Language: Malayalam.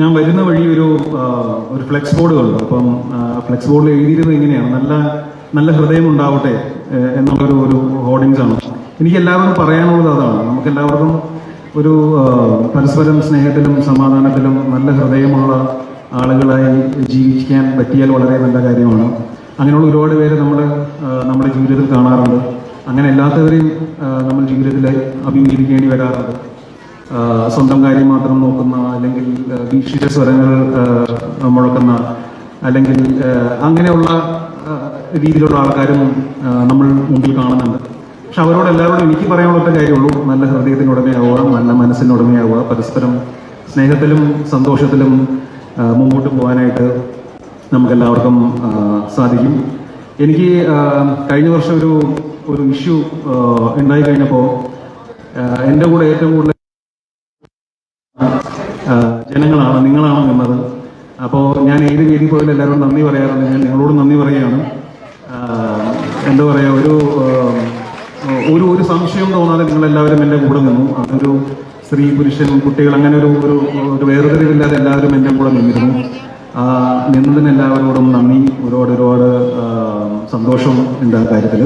ഞാൻ വരുന്ന വഴി ഒരു ഫ്ലെക്സ് ബോർഡ് കണ്ടു. അപ്പം ഫ്ലെക്സ് ബോർഡിൽ എഴുതിയിരുന്നത് ഇങ്ങനെയാണ്: നല്ല നല്ല ഹൃദയം ഉണ്ടാവട്ടെ എന്നുള്ളൊരു ഹോർഡിങ്സ് ആണ്. എനിക്ക് എല്ലാവരോടും പറയാനുള്ളത് അതാണ്. നമുക്കെല്ലാവർക്കും ഒരു പരസ്പരം സ്നേഹത്തിലും സമാധാനത്തിലും നല്ല ഹൃദയമുള്ള ആളുകളായി ജീവിക്കാൻ പറ്റിയാൽ വളരെ നല്ല കാര്യമാണ്. അങ്ങനെയുള്ള ഒരുപാട് പേര് നമ്മുടെ ജീവിതത്തിൽ കാണാറുണ്ട്. അങ്ങനെ അല്ലാത്തവരെയും നമ്മൾ ജീവിതത്തിൽ അഭിമുഖീകരിക്കേണ്ടി വരാറുണ്ട്. സ്വന്തം കാര്യം മാത്രം നോക്കുന്ന, അല്ലെങ്കിൽ ഭീഷിത സ്വരങ്ങൾ മുഴക്കുന്ന, അല്ലെങ്കിൽ അങ്ങനെയുള്ള രീതിയിലുള്ള ആൾക്കാരും നമ്മൾ മുമ്പിൽ കാണുന്നുണ്ട്. പക്ഷെ അവരോട് എല്ലാവരോടും എനിക്ക് പറയാനുള്ള കാര്യമുള്ളൂ: നല്ല ഹൃദയത്തിനുടമയാവുക, നല്ല മനസ്സിനുടമയാവുക, പരസ്പരം സ്നേഹത്തിലും സന്തോഷത്തിലും മുമ്പോട്ട് പോകാനായിട്ട് നമുക്കെല്ലാവർക്കും സാധിക്കും. എനിക്ക് കഴിഞ്ഞ വർഷം ഒരു ഇഷ്യൂ ഉണ്ടായി കഴിഞ്ഞപ്പോൾ എൻ്റെ കൂടെ ഏറ്റവും കൂടുതൽ ജനങ്ങളാണ്, നിങ്ങളാണ് നിന്നത്. അപ്പോൾ ഞാൻ ഏത് വേദി പോയാലും എല്ലാവരോടും നന്ദി പറയാറുണ്ട്. ഞാൻ നിങ്ങളോട് നന്ദി പറയുകയാണ്. എന്താ പറയുക, ഒരു സംശയം തോന്നാതെ നിങ്ങളെല്ലാവരും എൻ്റെ കൂടെ നിന്നു. അതൊരു സ്ത്രീ, പുരുഷൻ, കുട്ടികൾ അങ്ങനെ ഒരു വേർതിരിവില്ലാതെ എല്ലാവരും എൻ്റെ കൂടെ നിന്നിരുന്നു. നിന്നതിന് എല്ലാവരോടും നന്ദി. ഒരുപാട് സന്തോഷം ഉണ്ട് ആ കാര്യത്തിൽ.